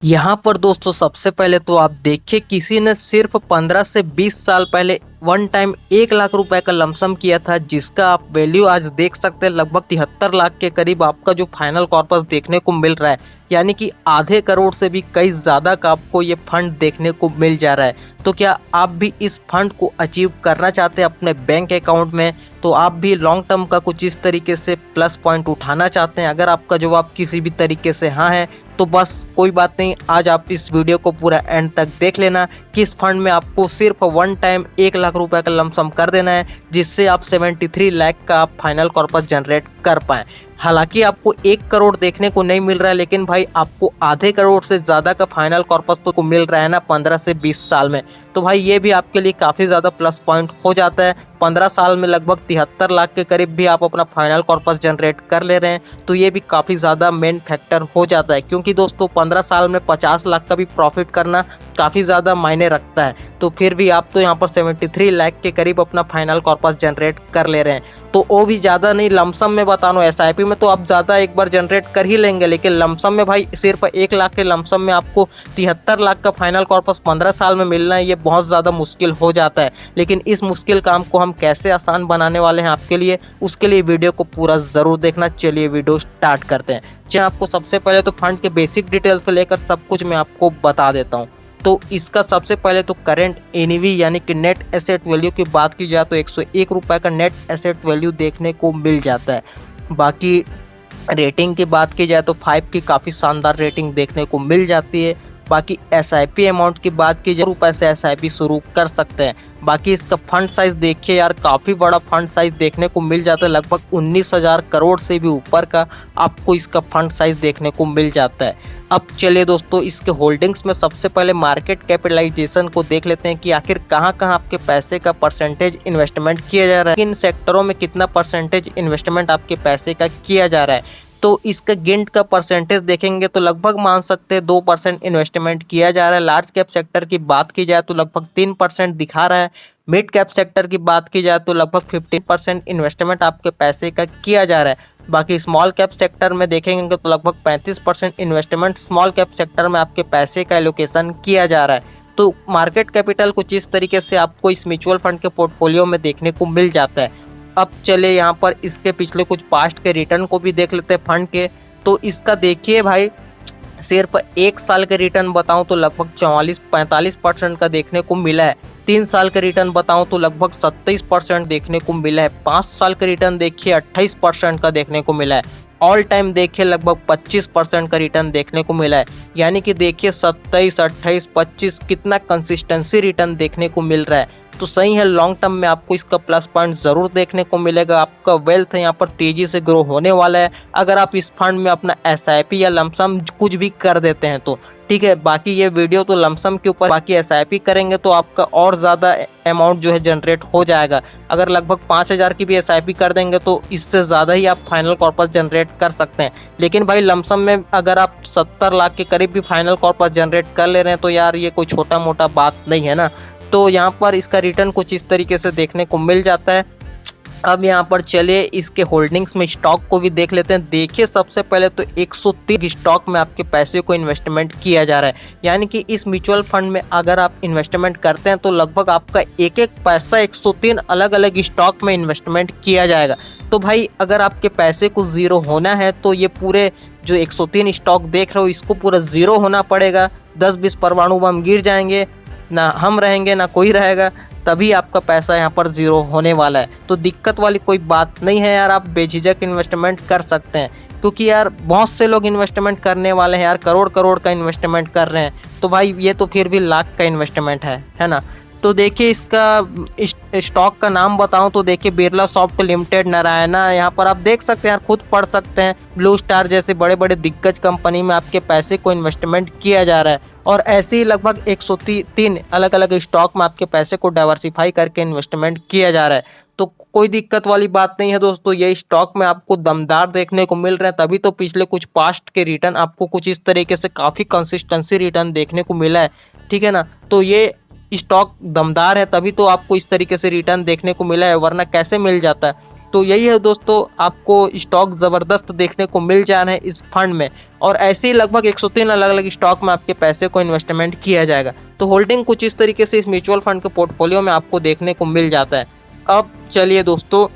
यहाँ पर दोस्तों सबसे पहले तो आप देखिए किसी ने सिर्फ 15 से 20 साल पहले वन टाइम 1 लाख रुपए का लमसम किया था, जिसका आप वैल्यू आज देख सकते हैं लगभग 73 लाख के करीब आपका जो फाइनल कॉर्पस देखने को मिल रहा है। यानी कि आधे करोड़ से भी कई ज़्यादा का आपको ये फंड देखने को मिल जा रहा है। तो क्या आप भी इस फंड को अचीव करना चाहते हैं अपने बैंक अकाउंट में? तो आप भी लॉन्ग टर्म का कुछ इस तरीके से प्लस पॉइंट उठाना चाहते हैं? अगर आपका जवाब किसी भी तरीके से हाँ है तो बस कोई बात नहीं, आज आप इस वीडियो को पूरा एंड तक देख लेना कि इस फंड में आपको सिर्फ वन टाइम 1 लाख रुपए का लमसम कर देना है, जिससे आप 73 लाख का आप फाइनल कॉर्पस जनरेट कर पाएँ। हालांकि आपको 1 करोड़ देखने को नहीं मिल रहा है, लेकिन भाई आपको आधे करोड़ से ज़्यादा का फाइनल कॉर्पस तो मिल रहा है ना 15 से 20 साल में। तो भाई ये भी आपके लिए काफ़ी ज़्यादा प्लस पॉइंट हो जाता है। 15 साल में लगभग 73 लाख के करीब भी आप अपना फाइनल कॉर्पस जनरेट कर ले रहे हैं, तो ये भी काफ़ी ज़्यादा मेन फैक्टर हो जाता है। क्योंकि दोस्तों 15 साल में 50 लाख का भी प्रॉफिट करना काफ़ी ज़्यादा मायने रखता है। तो फिर भी आप तो यहाँ पर 73 लाख के करीब अपना फाइनल कॉर्पस जनरेट कर ले रहे हैं, तो वो भी ज़्यादा नहीं। लमसम में बता रहा हूँ, एसआईपी में तो आप ज़्यादा एक बार जनरेट कर ही लेंगे, लेकिन लमसम में भाई सिर्फ 1 लाख के लमसम में आपको 73 लाख का फाइनल कॉर्पस 15 साल में मिलना है, ये बहुत ज़्यादा मुश्किल हो जाता है। लेकिन इस मुश्किल काम को हम कैसे आसान बनाने वाले हैं आपके लिए, उसके लिए वीडियो को पूरा ज़रूर देखना। चलिए वीडियो स्टार्ट करते हैं। जी, आपको सबसे पहले तो फंड के बेसिक डिटेल्स से लेकर सब कुछ मैं आपको बता देता हूँ। तो इसका सबसे पहले तो करेंट एनईवी यानी कि नेट एसेट वैल्यू की बात की जाए तो 101 रुपये का नेट एसेट वैल्यू देखने को मिल जाता है। बाकी रेटिंग की बात की जाए तो 5 की काफ़ी शानदार रेटिंग देखने को मिल जाती है। बाकी एसआईपी अमाउंट की बात की जाए रुपये से एसआईपी शुरू कर सकते हैं। बाकी इसका फंड साइज देखिए यार, काफ़ी बड़ा फंड साइज देखने को मिल जाता है, लगभग 19,000 करोड़ से भी ऊपर का आपको इसका फंड साइज देखने को मिल जाता है। अब चलिए दोस्तों, इसके होल्डिंग्स में सबसे पहले मार्केट कैपिटलाइजेशन को देख लेते हैं कि आखिर कहाँ कहाँ आपके पैसे का परसेंटेज इन्वेस्टमेंट किया जा रहा है, किन सेक्टरों में कितना परसेंटेज इन्वेस्टमेंट आपके पैसे का किया जा रहा है। तो इसका गिल्ट का परसेंटेज देखेंगे तो लगभग मान सकते हैं 2% इन्वेस्टमेंट किया जा रहा है। लार्ज कैप सेक्टर की बात की जाए तो लगभग 3% दिखा रहा है। मिड कैप सेक्टर की बात की जाए तो लगभग 15% इन्वेस्टमेंट आपके पैसे का किया जा रहा है। बाकी स्मॉल कैप सेक्टर में देखेंगे तो लगभग 35% इन्वेस्टमेंट स्मॉल कैप सेक्टर में आपके पैसे का एलोकेशन किया जा रहा है। तो मार्केट कैपिटल कुछ इस तरीके से आपको इस म्यूचुअल फंड के पोर्टफोलियो में देखने को मिल जाता है। अब चले यहाँ पर इसके पिछले कुछ पास्ट के रिटर्न को भी देख लेते हैं फंड के। तो इसका देखिए भाई, सिर्फ 1 साल के रिटर्न बताऊं तो लगभग 44-45% का देखने को मिला है। 3 साल के रिटर्न बताऊं तो लगभग 27% देखने को मिला है। 5 साल के रिटर्न देखिए 28% का देखने को मिला है। ऑल टाइम देखिए लगभग 25% का रिटर्न देखने को मिला है। यानी कि देखिए 27, 28, 25 कितना कंसिस्टेंसी रिटर्न देखने को मिल रहा है। तो सही है, लॉन्ग टर्म में आपको इसका प्लस पॉइंट ज़रूर देखने को मिलेगा। आपका वेल्थ यहाँ पर तेज़ी से ग्रो होने वाला है अगर आप इस फंड में अपना एसआईपी या लमसम कुछ भी कर देते हैं तो। ठीक है, बाकी ये वीडियो तो लमसम के ऊपर, बाकी एसआईपी करेंगे तो आपका और ज़्यादा अमाउंट जो है जनरेट हो जाएगा। अगर लगभग 5,000 की भी एसआईपी कर देंगे तो इससे ज़्यादा ही आप फाइनल कॉर्पस जनरेट कर सकते हैं। लेकिन भाई लमसम में अगर आप 70 लाख के करीब भी फाइनल कॉर्पस जनरेट कर ले रहे हैं तो यार ये कोई छोटा मोटा बात नहीं है ना। तो यहाँ पर इसका रिटर्न कुछ इस तरीके से देखने को मिल जाता है। अब यहाँ पर चलिए इसके होल्डिंग्स में स्टॉक को भी देख लेते हैं। देखिए सबसे पहले तो 103 स्टॉक में आपके पैसे को इन्वेस्टमेंट किया जा रहा है। यानी कि इस म्यूचुअल फंड में अगर आप इन्वेस्टमेंट करते हैं तो लगभग आपका एक एक पैसा 103 अलग अलग स्टॉक में इन्वेस्टमेंट किया जाएगा। तो भाई अगर आपके पैसे को ज़ीरो होना है तो ये पूरे जो 103 स्टॉक देख रहे हो इसको पूरा ज़ीरो होना पड़ेगा। 10-20 परमाणु बम गिर जाएंगे, ना हम रहेंगे ना कोई रहेगा, तभी आपका पैसा यहाँ पर ज़ीरो होने वाला है। तो दिक्कत वाली कोई बात नहीं है यार, आप बेझिझक इन्वेस्टमेंट कर सकते हैं। क्योंकि यार बहुत से लोग इन्वेस्टमेंट करने वाले हैं यार, करोड़ करोड़ का इन्वेस्टमेंट कर रहे हैं। तो भाई ये तो फिर भी लाख का इन्वेस्टमेंट है ना। तो देखिए इसका स्टॉक का नाम बताऊं तो देखिए बिरला सॉफ्ट लिमिटेड, नारायणा, यहाँ पर आप देख सकते हैं यार, खुद पढ़ सकते हैं। ब्लू स्टार जैसे बड़े बड़े दिग्गज कंपनी में आपके पैसे को इन्वेस्टमेंट किया जा रहा है। और ऐसे ही लगभग 103 अलग अलग स्टॉक में आपके पैसे को डाइवर्सिफाई करके इन्वेस्टमेंट किया जा रहा है। तो कोई दिक्कत वाली बात नहीं है दोस्तों, ये स्टॉक में आपको दमदार देखने को मिल रहे हैं, तभी तो पिछले कुछ पास्ट के रिटर्न आपको कुछ इस तरीके से काफ़ी कंसिस्टेंसी रिटर्न देखने को मिला है। ठीक है ना, तो ये स्टॉक दमदार है तभी तो आपको इस तरीके से रिटर्न देखने को मिला है, वरना कैसे मिल जाता है। तो यही है दोस्तों, आपको स्टॉक ज़बरदस्त देखने को मिल जा रहे हैं इस फंड में, और ऐसे ही लगभग 103 अलग अलग स्टॉक में आपके पैसे को इन्वेस्टमेंट किया जाएगा। तो होल्डिंग कुछ इस तरीके से इस म्यूचुअल फंड के पोर्टफोलियो में आपको देखने को मिल जाता है। अब चलिए दोस्तों,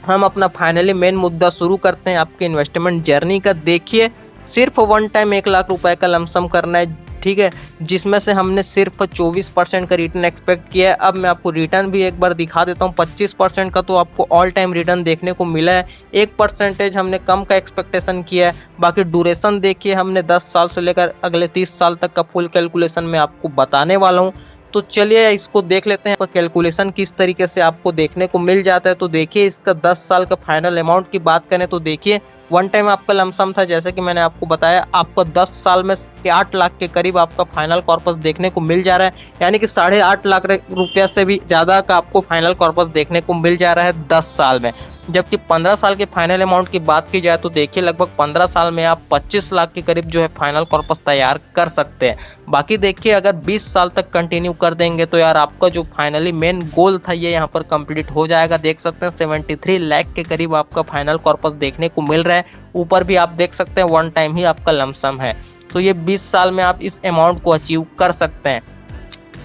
हम अपना फाइनली मेन मुद्दा शुरू करते हैं आपके इन्वेस्टमेंट जर्नी का। देखिए, सिर्फ वन टाइम 1 लाख रुपए का लमसम करना है, ठीक है, जिसमें से हमने सिर्फ 24% का रिटर्न एक्सपेक्ट किया है। अब मैं आपको रिटर्न भी एक बार दिखा देता हूँ। 25% का तो आपको ऑल टाइम रिटर्न देखने को मिला है। 1% हमने कम का एक्सपेक्टेशन किया है। बाकी ड्यूरेशन देखिए, हमने 10 साल से लेकर अगले 30 साल तक का फुल कैलकुलेशन मैं आपको बताने वाला हूँ। तो चलिए इसको देख लेते हैं, कैलकुलेशन किस तरीके से आपको देखने को मिल जाता है। तो देखिए, इसका 10 साल का फाइनल अमाउंट की बात करें तो देखिए, वन टाइम आपका लमसम था, जैसे कि मैंने आपको बताया, आपको 10 साल में 8 लाख के करीब आपका फाइनल कॉर्पस देखने को मिल जा रहा है। यानी कि 8.5 लाख रुपया से भी ज़्यादा का आपको फाइनल कॉर्पस देखने को मिल जा रहा है 10 साल में। जबकि 15 साल के फाइनल अमाउंट की बात की जाए तो देखिए, लगभग 15 साल में आप 25 लाख के करीब जो है फाइनल कॉर्पस तैयार कर सकते हैं। बाकी देखिए, अगर 20 साल तक कंटिन्यू कर देंगे तो यार आपका जो फाइनली मेन गोल था ये यहाँ पर कंप्लीट हो जाएगा। देख सकते हैं 73 लाख के करीब आपका फाइनल कॉर्पस देखने को मिल रहा है। ऊपर भी आप देख सकते हैं वन टाइम ही आपका लमसम है। तो ये 20 साल में आप इस अमाउंट को अचीव कर सकते हैं।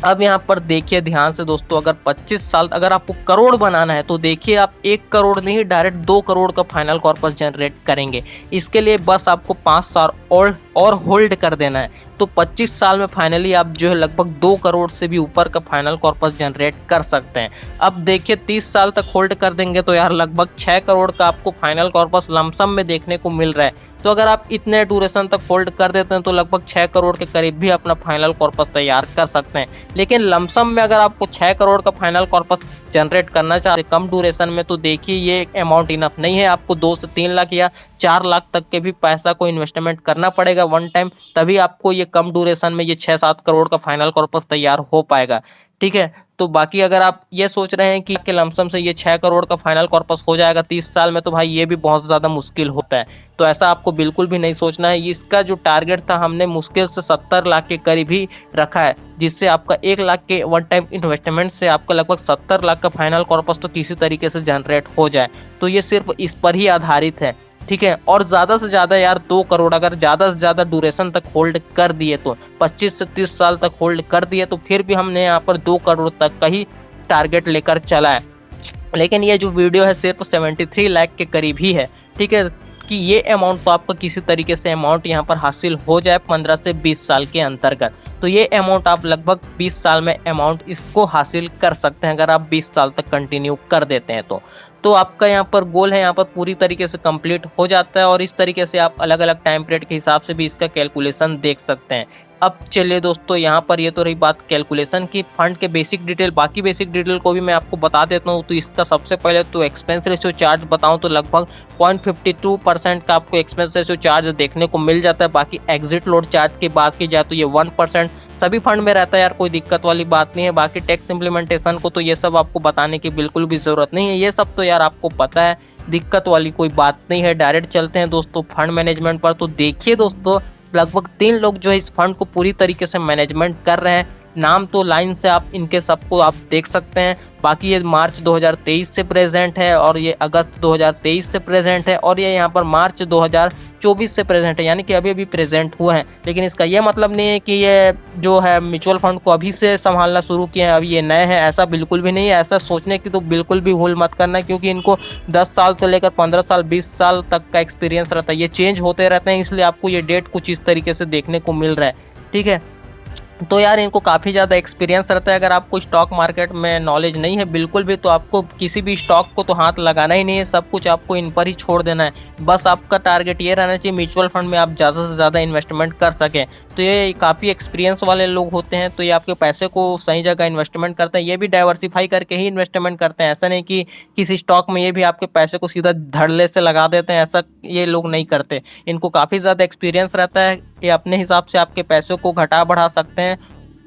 अब यहाँ पर देखिए ध्यान से दोस्तों, अगर 25 साल अगर आपको करोड़ बनाना है तो देखिए, आप 1 करोड़ नहीं, डायरेक्ट 2 करोड़ का फाइनल कॉर्पस जनरेट करेंगे। इसके लिए बस आपको 5 साल और होल्ड कर देना है। तो 25 साल में फाइनली आप जो है लगभग 2 करोड़ से भी ऊपर का फाइनल कॉर्पस जनरेट कर सकते हैं। अब देखिए, 30 साल तक होल्ड कर देंगे तो यार लगभग 6 करोड़ का आपको फाइनल कॉर्पस लमसम में देखने को मिल रहा है। तो अगर आप इतने ड्यूरेशन तक होल्ड कर देते हैं तो लगभग 6 करोड़ के करीब भी अपना फाइनल कॉर्पस तैयार कर सकते हैं। लेकिन लमसम में अगर आपको 6 करोड़ का फाइनल कॉर्पस जनरेट करना चाहते हैं कम ड्यूरेशन में, तो देखिए ये अमाउंट इनफ नहीं है। आपको 2 से 3 लाख या 4 लाख तक के भी पैसा को इन्वेस्टमेंट करना पड़ेगा वन टाइम, तभी आपको ये कम ड्यूरेशन में ये 6-7 करोड़ का फाइनल कॉर्पस तैयार हो पाएगा, ठीक है। तो बाकी अगर आप ये सोच रहे हैं कि लमसम से ये 6 करोड़ का फाइनल कॉर्पस हो जाएगा 30 साल में, तो भाई ये भी बहुत ज़्यादा मुश्किल होता है। तो ऐसा आपको बिल्कुल भी नहीं सोचना है। इसका जो टारगेट था हमने मुश्किल से 70 लाख के करीब ही रखा है, जिससे आपका 1 लाख के वन टाइम इन्वेस्टमेंट से आपका लगभग 70 लाख का फाइनल कॉर्पस तो किसी तरीके से जनरेट हो जाए। तो ये सिर्फ इस पर ही आधारित है, ठीक है। और ज़्यादा से ज़्यादा यार 2 करोड़ अगर ज़्यादा से ज़्यादा ड्यूरेशन तक होल्ड कर दिए, तो 25 से 30 साल तक होल्ड कर दिए, तो फिर भी हमने यहाँ पर 2 करोड़ तक का ही टारगेट लेकर चला है। लेकिन ये जो वीडियो है सिर्फ 73 लाख के करीब ही है, ठीक है, कि ये अमाउंट तो आपका किसी तरीके से अमाउंट यहाँ पर हासिल हो जाए 15 से 20 साल के अंतर्गत। तो ये अमाउंट आप लगभग 20 साल में अमाउंट इसको हासिल कर सकते हैं अगर आप 20 साल तक कंटिन्यू कर देते हैं तो आपका यहाँ पर गोल है यहाँ पर पूरी तरीके से कंप्लीट हो जाता है। और इस तरीके से आप अलग अलग टाइम पीरियड के हिसाब से भी इसका कैलकुलेशन देख सकते हैं। अब चलिए दोस्तों, यहाँ पर ये तो रही बात कैलकुलेशन की, फंड के बेसिक डिटेल। बाकी बेसिक डिटेल को भी मैं आपको बता देता हूँ। तो इसका सबसे पहले तो एक्सपेंस रेशियो चार्ज बताऊँ तो लगभग 0.52% का आपको एक्सपेंस रेशियो चार्ज देखने को मिल जाता है। बाकी एग्जिट लोड चार्ज की बात की जाए तो ये 1% सभी फंड में रहता है यार, कोई दिक्कत वाली बात नहीं है। बाकी टैक्स इम्प्लीमेंटेशन को तो ये सब आपको बताने की बिल्कुल भी ज़रूरत नहीं है, ये सब तो यार आपको पता है, दिक्कत वाली कोई बात नहीं है। डायरेक्ट चलते हैं दोस्तों फंड मैनेजमेंट पर। तो देखिए दोस्तों, लगभग 3 लोग जो है इस फंड को पूरी तरीके से मैनेजमेंट कर रहे हैं। नाम तो लाइन से आप इनके सबको आप देख सकते हैं। बाकी ये मार्च 2023 से प्रेजेंट है, और ये अगस्त 2023 से प्रेजेंट है, और ये यहाँ पर मार्च 2024 से प्रेजेंट है, यानी कि अभी अभी प्रेजेंट हुए हैं। लेकिन इसका ये मतलब नहीं है कि ये जो है म्यूचुअल फंड को अभी से संभालना शुरू किए हैं, अभी ये नए हैं, ऐसा बिल्कुल भी नहीं है। ऐसा सोचने की तो बिल्कुल भी भूल मत करना, क्योंकि इनको 10 साल से लेकर 15 साल 20 साल तक का एक्सपीरियंस रहता है, ये चेंज होते रहते हैं, इसलिए आपको ये डेट कुछ इस तरीके से देखने को मिल रहा है, ठीक है। तो यार इनको काफ़ी ज़्यादा एक्सपीरियंस रहता है। अगर आपको स्टॉक मार्केट में नॉलेज नहीं है बिल्कुल भी, तो आपको किसी भी स्टॉक को तो हाथ लगाना ही नहीं है, सब कुछ आपको इन पर ही छोड़ देना है। बस आपका टारगेट ये रहना चाहिए म्यूचुअल फंड में आप ज़्यादा से ज़्यादा इन्वेस्टमेंट कर सकें। तो ये काफ़ी एक्सपीरियंस वाले लोग होते हैं, तो ये आपके पैसे को सही जगह इन्वेस्टमेंट करते हैं। ये भी डाइवर्सिफाई करके ही इन्वेस्टमेंट करते हैं, ऐसा नहीं कि किसी स्टॉक में ये भी आपके पैसे को सीधा धड़ल्ले से लगा देते हैं, ऐसा ये लोग नहीं करते। इनको काफ़ी ज़्यादा एक्सपीरियंस रहता है, ये अपने हिसाब से आपके पैसों को घटा बढ़ा सकते हैं,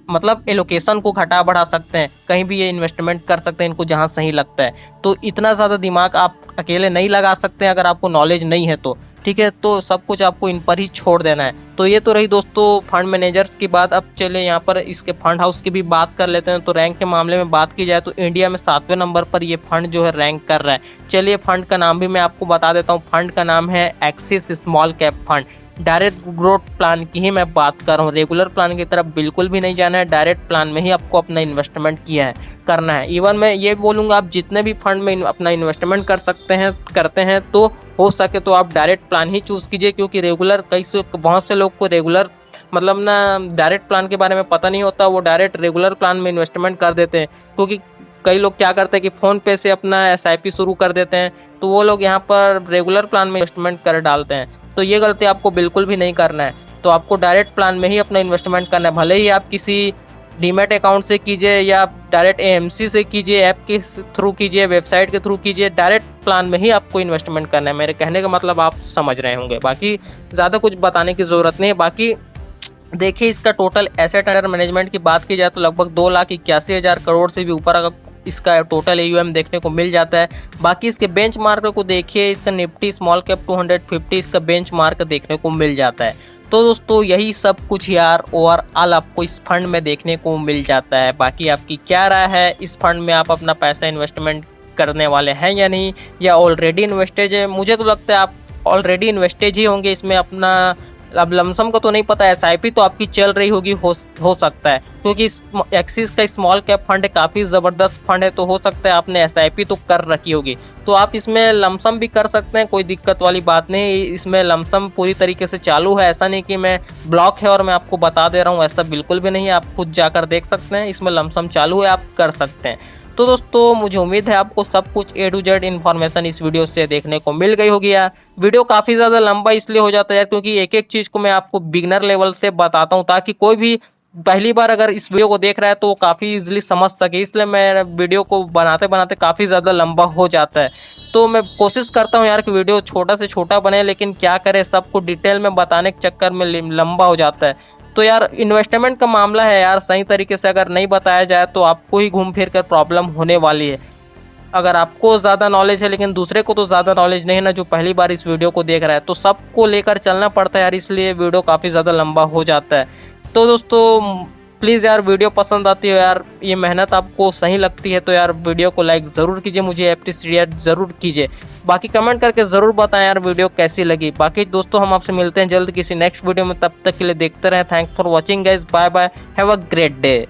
मतलब एलोकेशन को घटा बढ़ा सकते हैं, कहीं भी ये इन्वेस्टमेंट कर सकते हैं इनको जहां सही लगता है। तो इतना ज़्यादा दिमाग आप अकेले नहीं लगा सकते अगर आपको नॉलेज नहीं है तो, ठीक है, तो सब कुछ आपको इन पर ही छोड़ देना है। तो ये तो रही दोस्तों फंड मैनेजर्स की बात। अब चले यहाँ पर इसके फंड हाउस की भी बात कर लेते हैं। तो रैंक के मामले में बात की जाए तो इंडिया में 7वें नंबर पर ये फंड जो है रैंक कर रहा है। चलिए फंड का नाम भी मैं आपको बता देता हूँ। फंड का नाम है axis small cap fund. Direct growth plan की ही मैं बात कर रहा हूँ, रेगुलर प्लान की तरफ बिल्कुल भी नहीं जाना है। डायरेक्ट प्लान में ही आपको अपना इन्वेस्टमेंट किया है करना है। इवन मैं ये बोलूँगा आप जितने भी फंड में अपना इन्वेस्टमेंट करते हैं तो हो सके तो आप डायरेक्ट प्लान ही चूज़ कीजिए, क्योंकि रेगुलर बहुत से लोग को रेगुलर मतलब ना डायरेक्ट प्लान के बारे में पता नहीं होता, वो डायरेक्ट रेगुलर प्लान में इन्वेस्टमेंट कर देते हैं। क्योंकि कई लोग क्या करते हैं कि फ़ोन पे से अपना SIP शुरू कर देते हैं, तो वो लोग यहाँ पर रेगुलर प्लान में इन्वेस्टमेंट कर डालते हैं। तो ये गलती आपको बिल्कुल भी नहीं करना है। तो आपको डायरेक्ट प्लान में ही अपना इन्वेस्टमेंट करना है, भले ही आप किसी डीमैट अकाउंट से कीजिए या डायरेक्ट AMC से कीजिए, ऐप के थ्रू कीजिए, वेबसाइट के थ्रू कीजिए। डायरेक्ट प्लान में ही आपको इन्वेस्टमेंट करना है। मेरे कहने का मतलब आप समझ रहे होंगे, बाकी ज़्यादा कुछ बताने की ज़रूरत नहीं है। बाकी देखिए इसका टोटल एसेट अंडर मैनेजमेंट की बात की जाए तो लगभग 2,81,000 करोड़ से भी ऊपर इसका टोटल AUM देखने को मिल जाता है। बाकी इसके बेंचमार्क को देखिए, इसका निफ्टी स्मॉल कैप 250 इसका बेंचमार्क देखने को मिल जाता है। तो दोस्तों यही सब कुछ यार ओवरऑल आपको इस फंड में देखने को मिल जाता है। बाकी आपकी क्या राय है, इस फंड में आप अपना पैसा इन्वेस्टमेंट करने वाले हैं या नहीं, या ऑलरेडी इन्वेस्टेड है? मुझे तो लगता है आप ऑलरेडी इन्वेस्टेड ही होंगे इसमें अपना। अब लमसम का तो नहीं पता, SIP तो आपकी चल रही होगी, हो सकता है, क्योंकि एक्सिस का स्मॉल कैप फंड काफ़ी ज़बरदस्त फंड है, तो हो सकता है आपने SIP तो कर रखी होगी। तो आप इसमें लमसम भी कर सकते हैं, कोई दिक्कत वाली बात नहीं। इसमें लमसम पूरी तरीके से चालू है, ऐसा नहीं कि मैं ब्लॉक है और मैं आपको बता दे रहा हूँ, ऐसा बिल्कुल भी नहीं है। आप खुद जाकर देख सकते हैं, इसमें लमसम चालू है, आप कर सकते हैं। तो दोस्तों मुझे उम्मीद है आपको सब कुछ A to Z इन्फॉर्मेशन इस वीडियो से देखने को मिल गई होगी यार। वीडियो काफ़ी ज़्यादा लंबा इसलिए हो जाता है यार, क्योंकि एक एक चीज़ को मैं आपको बिगनर लेवल से बताता हूँ, ताकि कोई भी पहली बार अगर इस वीडियो को देख रहा है तो वो काफ़ी इजीली समझ सके। इसलिए मैं वीडियो को बनाते बनाते काफ़ी ज़्यादा लंबा हो जाता है। तो मैं कोशिश करता हूँ यार कि वीडियो छोटा से छोटा बने, लेकिन क्या करें, सबको डिटेल में बताने के चक्कर में लंबा हो जाता है। तो यार इन्वेस्टमेंट का मामला है यार, सही तरीके से अगर नहीं बताया जाए तो आपको ही घूम फिर कर प्रॉब्लम होने वाली है। अगर आपको ज़्यादा नॉलेज है लेकिन दूसरे को तो ज़्यादा नॉलेज नहीं है ना, जो पहली बार इस वीडियो को देख रहा है, तो सबको लेकर चलना पड़ता है यार, इसलिए वीडियो काफ़ी ज़्यादा लंबा हो जाता है। तो दोस्तों प्लीज़ यार वीडियो पसंद आती है यार, ये मेहनत आपको सही लगती है तो यार वीडियो को लाइक ज़रूर कीजिए, मुझे अप्रिशिएट ज़रूर कीजिए। बाकी कमेंट करके ज़रूर बताएं यार वीडियो कैसी लगी। बाकी दोस्तों हम आपसे मिलते हैं जल्द किसी नेक्स्ट वीडियो में, तब तक के लिए देखते रहें। Thanks for watching guys, bye bye, have a great day.